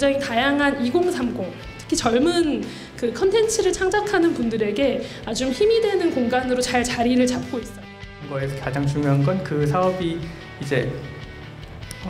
굉장히 다양한 2030, 특히 젊은 그 컨텐츠를 창작하는 분들에게 아주 힘이 되는 공간으로 잘 자리를 잡고 있어요. 거에서 가장 중요한 건 그 사업이 이제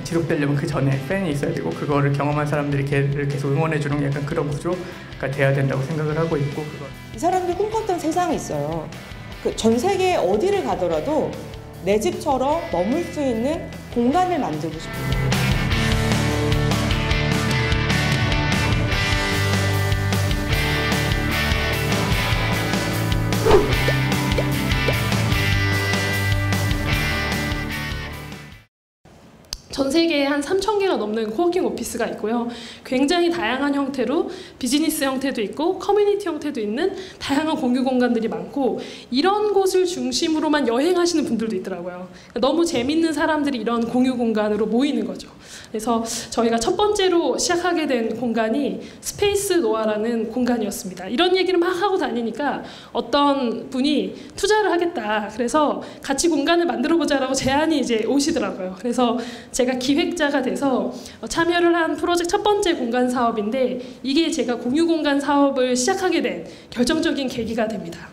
지속되려면 그 전에 팬이 있어야 되고 그거를 경험한 사람들이 걔를 계속 응원해주는 약간 그런 구조가 돼야 된다고 생각을 하고 있고, 이 사람들이 꿈꿨던 세상이 있어요. 전 세계 어디를 가더라도 내 집처럼 머물 수 있는 공간을 만들고 싶어요. 전 세계에 한 3,000개가 넘는 코워킹 오피스가 있고요. 굉장히 다양한 형태로 비즈니스 형태도 있고 커뮤니티 형태도 있는 다양한 공유 공간들이 많고, 이런 곳을 중심으로만 여행하시는 분들도 있더라고요. 너무 재밌는 사람들이 이런 공유 공간으로 모이는 거죠. 그래서 저희가 첫 번째로 시작하게 된 공간이 스페이스 노아라는 공간이었습니다. 이런 얘기를 막 하고 다니니까 어떤 분이 투자를 하겠다, 그래서 같이 공간을 만들어보자라고 제안이 이제 오시더라고요. 그래서 제가 기획자가 돼서 참여를 한 프로젝트 첫 번째 공간 사업인데, 이게 제가 공유 공간 사업을 시작하게 된 결정적인 계기가 됩니다.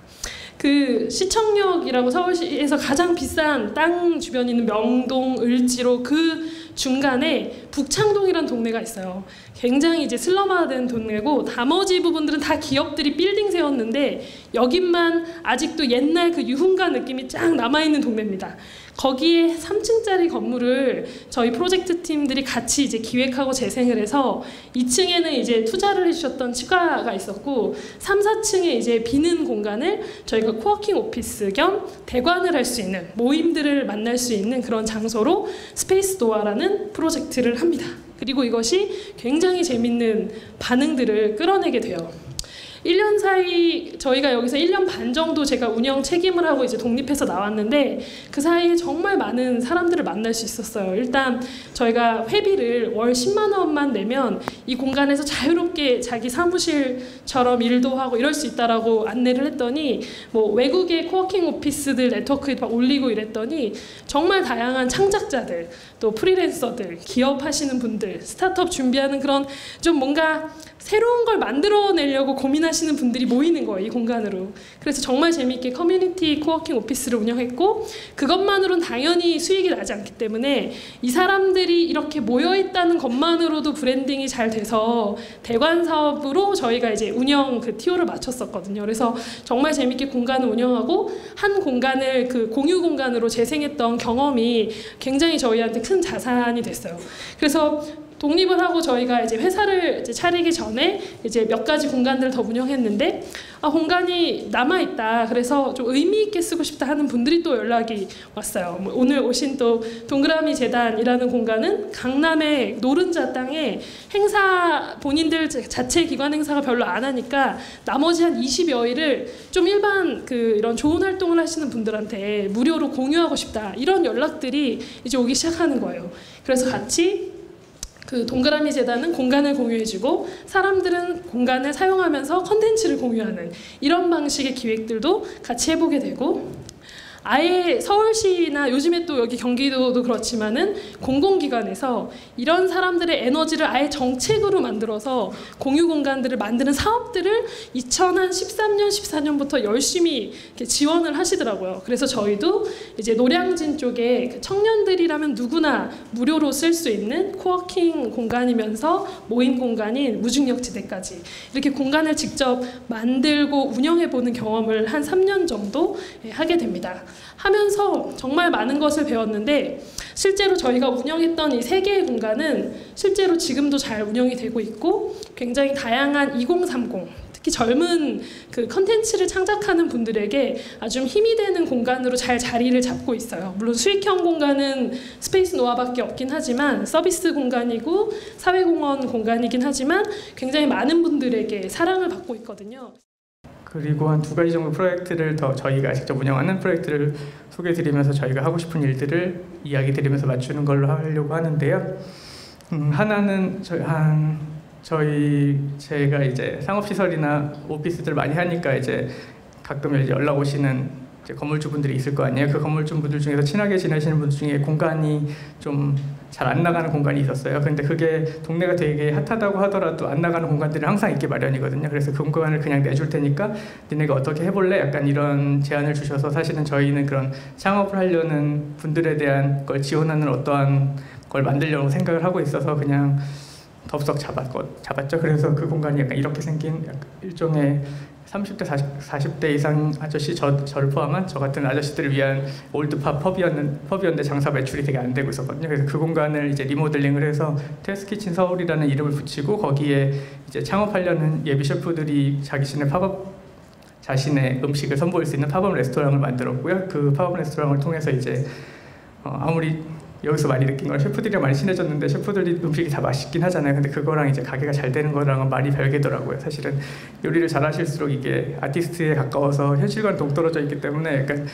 그 시청역이라고 서울시에서 가장 비싼 땅 주변에 있는 명동, 을지로 그 중간에 북창동이라는 동네가 있어요. 굉장히 이제 슬럼화된 동네고 나머지 부분들은 다 기업들이 빌딩 세웠는데 여기만 아직도 옛날 그 유흥가 느낌이 쫙 남아있는 동네입니다. 거기에 3층짜리 건물을 저희 프로젝트 팀들이 같이 이제 기획하고 재생을 해서 2층에는 이제 투자를 해주셨던 치과가 있었고 3, 4층에 이제 비는 공간을 저희가 코워킹 오피스 겸 대관을 할 수 있는, 모임들을 만날 수 있는 그런 장소로 스페이스 도어라는 프로젝트를 합니다. 그리고 이것이 굉장히 재밌는 반응들을 끌어내게 돼요. 1년 사이 저희가 여기서 1년 반 정도 제가 운영 책임을 하고 이제 독립해서 나왔는데 그 사이에 정말 많은 사람들을 만날 수 있었어요. 일단 저희가 회비를 월 10만 원만 내면 이 공간에서 자유롭게 자기 사무실처럼 일도 하고 이럴 수 있다라고 안내를 했더니 뭐 외국의 코워킹 오피스들 네트워크에 막 올리고 이랬더니 정말 다양한 창작자들, 또 프리랜서들, 기업하시는 분들, 스타트업 준비하는 그런 좀 뭔가 새로운 걸 만들어내려고 고민하시는 분들이 모이는 거예요, 이 공간으로. 그래서 정말 재미있게 커뮤니티 코워킹 오피스를 운영했고, 그것만으로는 당연히 수익이 나지 않기 때문에 이 사람들이 이렇게 모여있다는 것만으로도 브랜딩이 잘 돼서 대관 사업으로 저희가 이제 운영 그 TO를 마쳤었거든요. 그래서 정말 재미있게 공간을 운영하고 한 공간을 그 공유 공간으로 재생했던 경험이 굉장히 저희한테 큰 자산이 됐어요. 그래서 독립을 하고 저희가 이제 회사를 이제 차리기 전에 이제 몇 가지 공간들을 더 운영했는데 공간이 남아있다, 그래서 좀 의미 있게 쓰고 싶다 하는 분들이 또 연락이 왔어요. 오늘 오신 또 동그라미 재단이라는 공간은 강남의 노른자 땅에 행사, 본인들 자체 기관 행사가 별로 안 하니까 나머지 한 20여일을 좀 일반 이런 좋은 활동을 하시는 분들한테 무료로 공유하고 싶다, 이런 연락들이 이제 오기 시작하는 거예요. 그래서 같이 그 동그라미 재단은 공간을 공유해주고 사람들은 공간을 사용하면서 컨텐츠를 공유하는 이런 방식의 기획들도 같이 해보게 되고, 아예 서울시나 요즘에 또 여기 경기도도 그렇지만은 공공기관에서 이런 사람들의 에너지를 아예 정책으로 만들어서 공유 공간들을 만드는 사업들을 2013년, 14년부터 열심히 이렇게 지원을 하시더라고요. 그래서 저희도 이제 노량진 쪽에 청년들이라면 누구나 무료로 쓸 수 있는 코워킹 공간이면서 모임 공간인 무중력지대까지 이렇게 공간을 직접 만들고 운영해보는 경험을 한 3년 정도 하게 됩니다. 하면서 정말 많은 것을 배웠는데, 실제로 저희가 운영했던 이 3개의 공간은 실제로 지금도 잘 운영이 되고 있고, 굉장히 다양한 2030, 특히 젊은 그 컨텐츠를 창작하는 분들에게 아주 힘이 되는 공간으로 잘 자리를 잡고 있어요. 물론 수익형 공간은 스페이스 노아밖에 없긴 하지만, 서비스 공간이고 사회공헌 공간이긴 하지만 굉장히 많은 분들에게 사랑을 받고 있거든요. 그리고 한 2가지 정도 프로젝트를 더 저희가 직접 운영하는 프로젝트를 소개해드리면서 저희가 하고 싶은 일들을 이야기 드리면서 맞추는 걸로 하려고 하는데요. 하나는 제가 이제 상업시설이나 오피스들 많이 하니까 이제 가끔 이제 연락 오시는 이제 건물주분들이 있을 거 아니에요. 그 건물주분들 중에서 친하게 지내시는 분들 중에 공간이 좀 잘 안 나가는 공간이 있었어요. 근데 그게 동네가 되게 핫하다고 하더라도 안 나가는 공간들이 항상 있기 마련이거든요. 그래서 그 공간을 그냥 내줄 테니까 니네가 어떻게 해볼래? 약간 이런 제안을 주셔서 사실은 저희는 그런 창업을 하려는 분들에 대한 걸 지원하는 어떠한 걸 만들려고 생각을 하고 있어서 그냥 덥석 잡았죠. 그래서 그 공간이 약간 이렇게 생긴 약간 일종의 30대, 40대 이상 아저씨, 저를 포함한 저 같은 아저씨들을 위한 올드팝 펍이었는데 장사 매출이 되게 안 되고 있었거든요. 그래서 그 공간을 이제 리모델링을 해서 테스키친 서울이라는 이름을 붙이고 거기에 이제 창업하려는 예비 셰프들이 자신의 음식을 선보일 수 있는 팝업 레스토랑을 만들었고요. 그 팝업 레스토랑을 통해서 이제 아무리 여기서 많이 느낀 건 셰프들이랑 많이 친해졌는데 셰프들이 음식이 다 맛있긴 하잖아요. 근데 그거랑 이제 가게가 잘 되는 거랑은 말이 별개더라고요. 사실은 요리를 잘하실수록 이게 아티스트에 가까워서 현실과는 동떨어져 있기 때문에 약간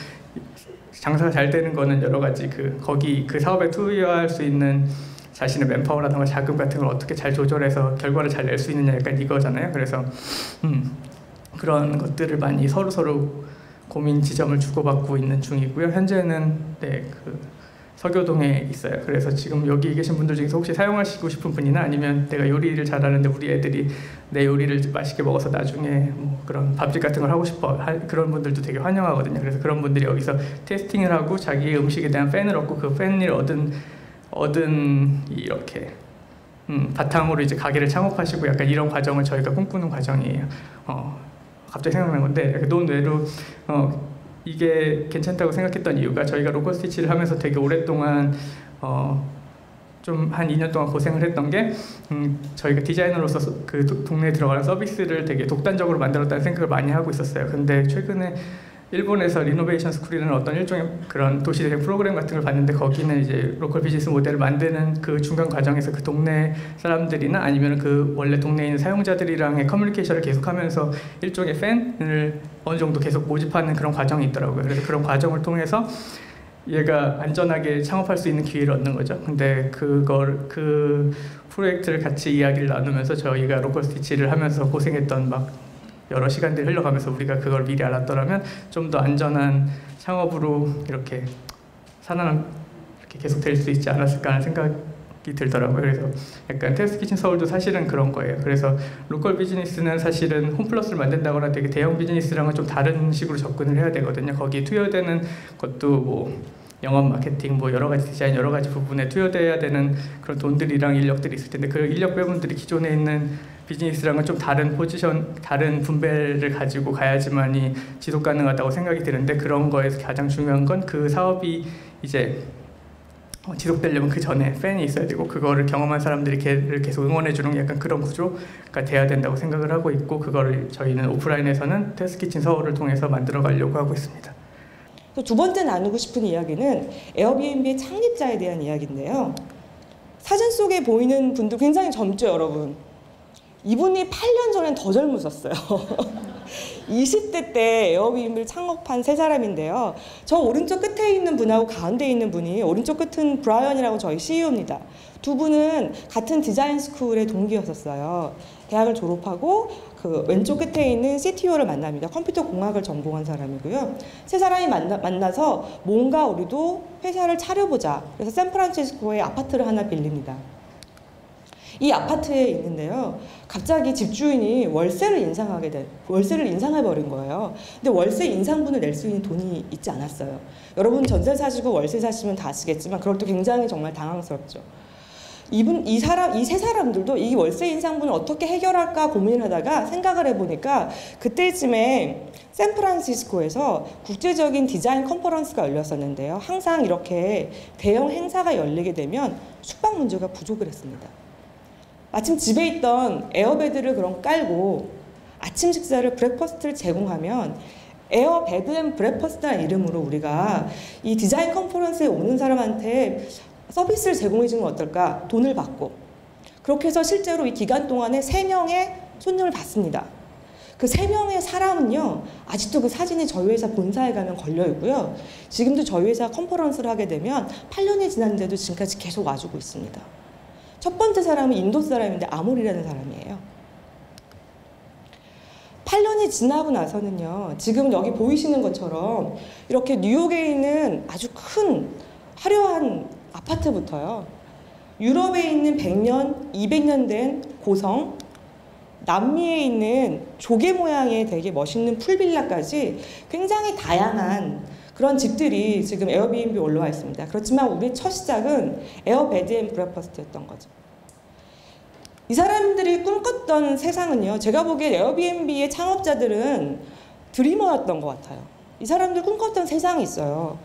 장사가 잘 되는 거는 여러 가지 거기 그 사업에 투여할 수 있는 자신의 맨파워라든가 자금 같은 걸 어떻게 잘 조절해서 결과를 잘 낼 수 있느냐 약간 이거잖아요. 그래서 그런 것들을 많이 서로 고민 지점을 주고받고 있는 중이고요. 현재는 서교동에 있어요. 그래서 지금 여기 계신 분들 중에서 혹시 사용하시고 싶은 분이나 아니면 내가 요리를 잘하는데 우리 애들이 내 요리를 맛있게 먹어서 나중에 뭐 그런 밥집 같은 걸 하고 싶어 그런 분들도 되게 환영하거든요. 그래서 그런 분들이 여기서 테스팅을 하고 자기의 음식에 대한 팬을 얻고 그 팬을 얻은 이렇게 바탕으로 이제 가게를 창업하시고 약간 이런 과정을 저희가 꿈꾸는 과정이에요. 갑자기 생각난 건데 논외로 이게 괜찮다고 생각했던 이유가 저희가 로컬 스티치를 하면서 되게 오랫동안 좀 한 2년 동안 고생을 했던 게 저희가 디자이너로서 그 동네에 들어가는 서비스를 되게 독단적으로 만들었다는 생각을 많이 하고 있었어요. 근데 최근에 일본에서 리노베이션 스쿨이라는 어떤 일종의 그런 도시대생 프로그램 같은 걸 봤는데 거기는 이제 로컬 비즈니스 모델을 만드는 그 중간 과정에서 그 동네 사람들이나 아니면 그 원래 동네에 있는 사용자들이랑의 커뮤니케이션을 계속하면서 일종의 팬을 어느 정도 계속 모집하는 그런 과정이 있더라고요. 그래서 그런 과정을 통해서 얘가 안전하게 창업할 수 있는 기회를 얻는 거죠. 근데 그 프로젝트를 같이 이야기를 나누면서 저희가 로컬 스티치를 하면서 고생했던 막 여러 시간들이 흘러가면서 우리가 그걸 미리 알았더라면 좀 더 안전한 창업으로 이렇게 살아남 이렇게 계속 될 수 있지 않았을까 하는 생각이 들더라고요. 그래서 약간 테스트키친 서울도 사실은 그런 거예요. 그래서 로컬 비즈니스는 사실은 홈플러스를 만든다거나 되게 대형 비즈니스랑은 좀 다른 식으로 접근을 해야 되거든요. 거기에 투여되는 것도 뭐 영업 마케팅, 뭐 여러 가지 디자인 여러 가지 부분에 투여돼야 되는 그런 돈들이랑 인력들이 있을 텐데 그 인력 배분들이 기존에 있는 비즈니스랑은 좀 다른 포지션, 다른 분배를 가지고 가야지만이 지속 가능하다고 생각이 드는데 그런 거에서 가장 중요한 건 그 사업이 이제 지속되려면 그 전에 팬이 있어야 되고 그거를 경험한 사람들이 걔를 계속 응원해주는 약간 그런 구조가 돼야 된다고 생각을 하고 있고 그거를 저희는 오프라인에서는 테스트키친 서울을 통해서 만들어 가려고 하고 있습니다. 두 번째 나누고 싶은 이야기는 에어비앤비의 창립자에 대한 이야기인데요. 사진 속에 보이는 분도 굉장히 젊죠, 여러분. 이분이 8년 전엔 더 젊으셨어요. 20대 때 에어비앤비를 창업한 세 사람인데요. 저 오른쪽 끝에 있는 분하고 가운데 있는 분이 오른쪽 끝은 브라이언이라고 저희 CEO입니다. 두 분은 같은 디자인 스쿨의 동기였었어요. 대학을 졸업하고 그 왼쪽 끝에 있는 CTO를 만납니다. 컴퓨터 공학을 전공한 사람이고요. 세 사람이 만나서 뭔가 우리도 회사를 차려보자. 그래서 샌프란시스코에 아파트를 하나 빌립니다. 이 아파트에 있는데요. 갑자기 집주인이 월세를 인상해버린 거예요. 근데 월세 인상분을 낼 수 있는 돈이 있지 않았어요. 여러분 전세 사시고 월세 사시면 다 아시겠지만 그럴 때 굉장히 정말 당황스럽죠. 이 세 사람들도 이 월세 인상분을 어떻게 해결할까 고민을 하다가 생각을 해보니까 그때쯤에 샌프란시스코에서 국제적인 디자인 컨퍼런스가 열렸었는데요. 항상 이렇게 대형 행사가 열리게 되면 숙박 문제가 부족을 했습니다. 마침 집에 있던 에어베드를 그럼 깔고 아침 식사를 브렉퍼스트를 제공하면 에어 베드 앤 브렉퍼스트라는 이름으로 우리가 이 디자인 컨퍼런스에 오는 사람한테 서비스를 제공해 주면 어떨까? 돈을 받고. 그렇게 해서 실제로 이 기간 동안에 3명의 손님을 받습니다. 그 3명의 사람은요, 아직도 그 사진이 저희 회사 본사에 가면 걸려 있고요. 지금도 저희 회사 컨퍼런스를 하게 되면 8년이 지났는데도 지금까지 계속 와주고 있습니다. 첫 번째 사람은 인도 사람인데 아몰이라는 사람이에요. 8년이 지나고 나서는요, 지금 여기 보이시는 것처럼 이렇게 뉴욕에 있는 아주 큰 화려한 아파트부터요, 유럽에 있는 100년, 200년 된 고성, 남미에 있는 조개 모양의 되게 멋있는 풀빌라까지 굉장히 다양한 그런 집들이 지금 에어비앤비에 올라와 있습니다. 그렇지만 우리 첫 시작은 에어 베드 앤 브레퍼스트였던 거죠. 이 사람들이 꿈꿨던 세상은요, 제가 보기엔 에어비앤비의 창업자들은 드리머였던 것 같아요. 이 사람들 꿈꿨던 세상이 있어요.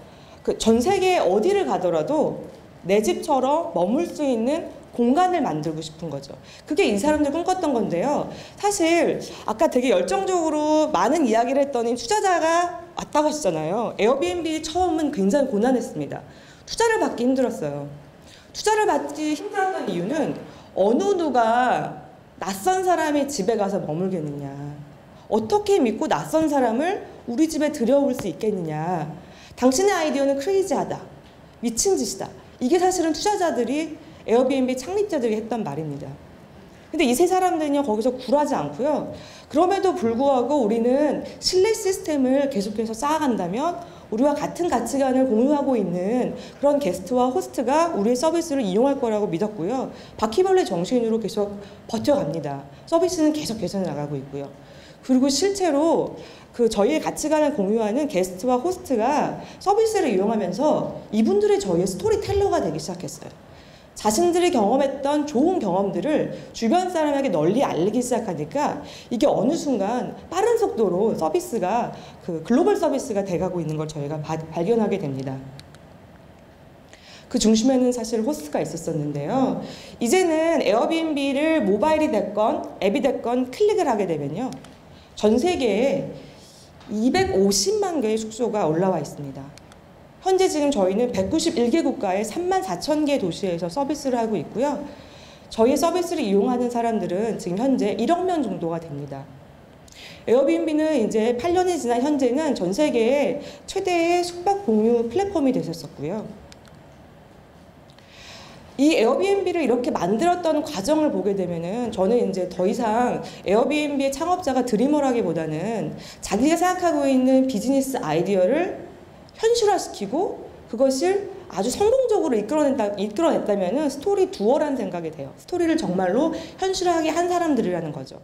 그 전 세계 어디를 가더라도 내 집처럼 머물 수 있는 공간을 만들고 싶은 거죠. 그게 이 사람들 꿈꿨던 건데요. 사실 아까 되게 열정적으로 많은 이야기를 했더니 투자자가 왔다고 하시잖아요. 에어비앤비 처음은 굉장히 고난했습니다. 투자를 받기 힘들었어요. 투자를 받기 힘들었던 이유는 어느 누가 낯선 사람의 집에 가서 머물겠느냐. 어떻게 믿고 낯선 사람을 우리 집에 들여올 수 있겠느냐. 당신의 아이디어는 크레이지하다. 미친 짓이다. 이게 사실은 투자자들이 에어비앤비 창립자들이 했던 말입니다. 근데 이 세 사람들은요, 거기서 굴하지 않고요. 그럼에도 불구하고 우리는 신뢰 시스템을 계속해서 쌓아간다면 우리와 같은 가치관을 공유하고 있는 그런 게스트와 호스트가 우리의 서비스를 이용할 거라고 믿었고요. 바퀴벌레 정신으로 계속 버텨갑니다. 서비스는 계속 개선해 나가고 있고요. 그리고 실제로 그 저희의 가치관을 공유하는 게스트와 호스트가 서비스를 이용하면서 이분들이 저희의 스토리텔러가 되기 시작했어요. 자신들이 경험했던 좋은 경험들을 주변 사람에게 널리 알리기 시작하니까 이게 어느 순간 빠른 속도로 서비스가 그 글로벌 서비스가 돼가고 있는 걸 저희가 발견하게 됩니다. 그 중심에는 사실 호스트가 있었었는데요. 이제는 에어비앤비를 모바일이 됐건 앱이 됐건 클릭을 하게 되면요. 전 세계에 250만 개의 숙소가 올라와 있습니다. 현재 지금 저희는 191개 국가의 34,000개 도시에서 서비스를 하고 있고요. 저희 서비스를 이용하는 사람들은 지금 현재 1억 명 정도가 됩니다. 에어비앤비는 이제 8년이 지난 현재는 전 세계의 최대의 숙박 공유 플랫폼이 되셨었고요. 이 에어비앤비를 이렇게 만들었던 과정을 보게 되면은 저는 이제 더 이상 에어비앤비의 창업자가 드리머라기보다는 자기가 생각하고 있는 비즈니스 아이디어를 현실화시키고 그것을 아주 성공적으로 이끌어냈다면은 스토리 두어라는 생각이 돼요. 스토리를 정말로 현실화하게 한 사람들이라는 거죠.